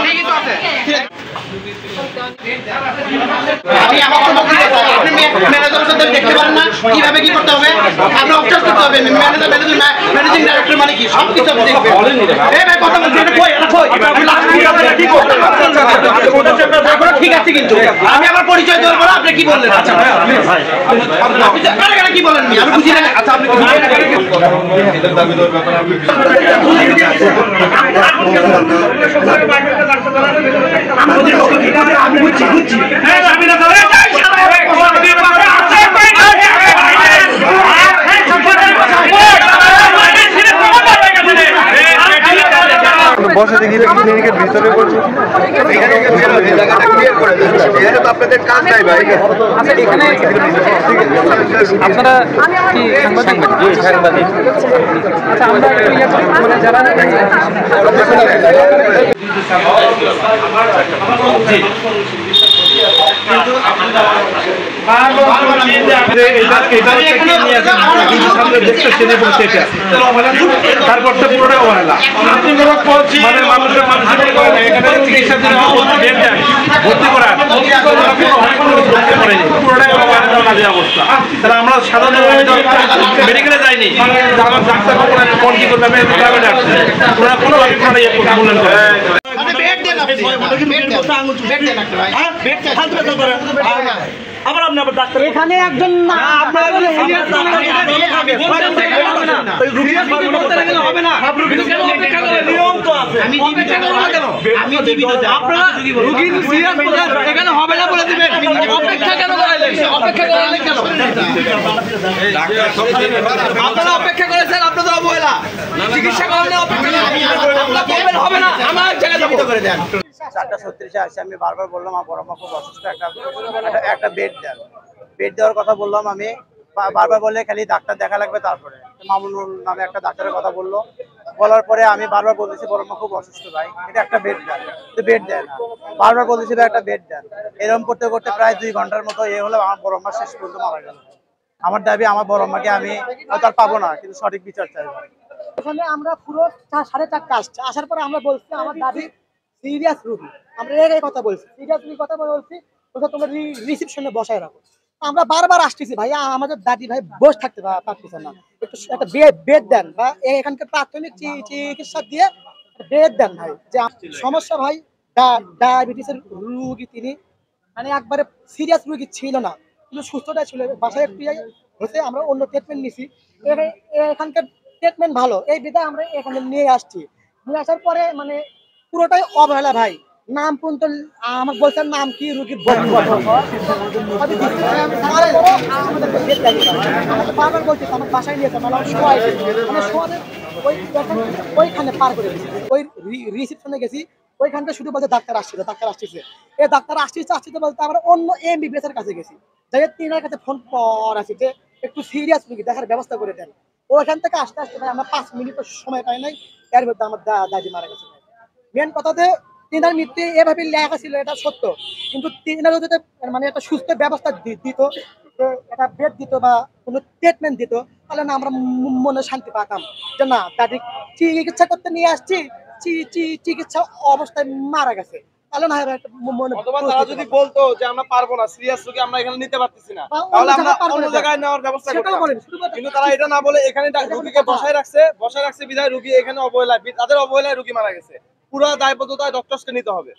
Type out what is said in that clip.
ঠিকই তো আছে। আপনি আমাকে আপনি ম্যানেজারের সাথে দেখতে পারেন না কিভাবে কি করতে হবে, আপনি অবজার্ভ করতে হবে। ম্যানেজিং ডাইরেক্টর মানে কি সব কিছু আপনি দেখবেন। এই ভাই কথা বলছি এটা কই ঠিক আছে কিন্তু আমি আমার পরিচয় দেওয়ার পর আপনি কি বললেন? আচ্ছা ভাই কি বলেন আমি বুঝি না। আচ্ছা আপনি কি দাবি দেওয়ার ব্যাপারে আমি বুঝছি হ্যাঁ আমি না বসে দেখি ক্লিনিকের ভিতরে বলছি এখানে জায়গাটা ক্লিয়ার করে দেন। এখানে তো আপনাদের কাজ নাই ভাই। আচ্ছা এখানে আপনারা কি সাংবাদিক? জি সাংবাদিক। আচ্ছা আমরা মানে যারা তারপরটা পুরোটা অবহেলা মানে মানুষের চিকিৎসার জন্য ভর্তি করার পুরোটাই অবস্থা। তাহলে আমরা সাধারণ মেডিকেলে যাইনি, আমার ডাক্তার ভর্তি করবে প্রাইভেটে আসছে, ওরা কোনোভাবে মূল্যায়ন করে। আবার আপনি আবার ডাক্তার এখানে একজন না আপনারা হবে না নিয়ম তো আছে। আমি আপনারা রোগী সিরিয়াস এখানে হবে না বলে দিবেন, অপেক্ষা কেন করাইলেন? অপেক্ষা করাইলেন কেন? আপনারা অপেক্ষা করেছেন, আপনাদের অবহেলা। চিকিৎসা করালে অপেক্ষা আপনারা হবে না, আমার জায়গায় যাবো করে দেন। 4:36 আসছে, আমি বারবার বললাম আমার বড় মা খুব অসুস্থ, একটা বেড দেন। বেড দেওয়ার কথা বললাম আমি বারবার, বলে খালি ডাক্তার দেখা লাগবে। তারপরে মামুনুল নামে একটা ডাক্তারের কথা বলার পরে আমি বারবার বলতেছি বড় মা খুব অসুস্থ ভাই, এটা একটা বেড দেন। বেড দেন বারবার বলতেছি ভাই একটা বেড দেন। এরকম করতে করতে প্রায় 2 ঘন্টার মতো হলো, আমার বড় মা শেষ পর্যন্ত মারা গেল। আমার দাবি আমার বড় মাকে আমি তার পাবো না, কিন্তু সঠিক বিচার চাই। এখানে আমরা পুরো 4:30 আসছে, আসার পরে আমরা বলছি আমার দাবি সিরিয়াস রোগী, আমরা এই কথা বলছি, সিরিয়াস রোগী কথা বলছি, তোমরা রিসিপশনে বসায় রাখো। আমরা বারবার আসতেছি ভাই, আমাদের দাদি ভাই বসে থাকতে পারতেছে না, একটু একটা বেড দেন বা এখানকার প্রাথমিক চিকিৎসা দিয়ে বেড দেন ভাই। যে সমস্যা ভাই ডায়াবেটিসের রোগী, তিনি মানে একবারে সিরিয়াস রোগী ছিল না, কিন্তু সুস্থতাই ছিল। বাসায় একটু হয়েছে, আমরা অন্য ট্রিটমেন্ট নিছি, এখানকার ট্রিটমেন্ট ভালো, এই বিধায় আমরা এখানে নিয়ে আসছি। নিয়ে আসার পরে মানে পুরোটাই অবহেলা ভাই। নাম পর্যন্ত আমার বলছেন নাম কি রোগীর বারবার বলছি আমার বাসায় নিয়েছে, মানে ওইখানে পার করে গেছি, ওই রিসিপশনে গেছি, ওইখানটা শুধু বলছে ডাক্তার আসছে। এই ডাক্তার আসছে বলতে আমরা অন্য MBBS এর কাছে গেছি, যাই তিনার কাছে ফোন করাছি যে একটু সিরিয়াস রোগী দেখার ব্যবস্থা করে দেন। ওইখান থেকে আসতে ভাই আমরা 5 মিনিটও সময় পাই নাই, এর মধ্যে আমার দাদি মারা গেছে। মেন কথাতে তিনার মৃত্যু এভাবে লেখা ছিল, এটা সত্য, কিন্তু তিনারও যদি মানে একটা সুস্থ ব্যবস্থা দিত, একটা বেড দিত বা কোনো ট্রিটমেন্ট দিত, তাহলে না আমরা মনে শান্তি পাতাম যে না দাদি চিকিৎসা করতে নিয়ে আসছি, চিকিৎসা অবস্থায় মারা গেছে। তাহলে না তারা যদি বলতো যে আমরা পারবো না, সিরিয়াস রোগী আমরা এখানে নিতে পারতেছি না, তাহলে আমরা অন্য জায়গায় নেওয়ার ব্যবস্থা করতাম। কিন্তু তারা এটা না বলে এখানে রোগীকে বসায় রাখছে বিধায় রোগী এখানে অবহেলায়, তাদের অবহেলায় রোগী মারা গেছে। পুরো দায়বদ্ধতা ডক্টরসকে নিতে হবে।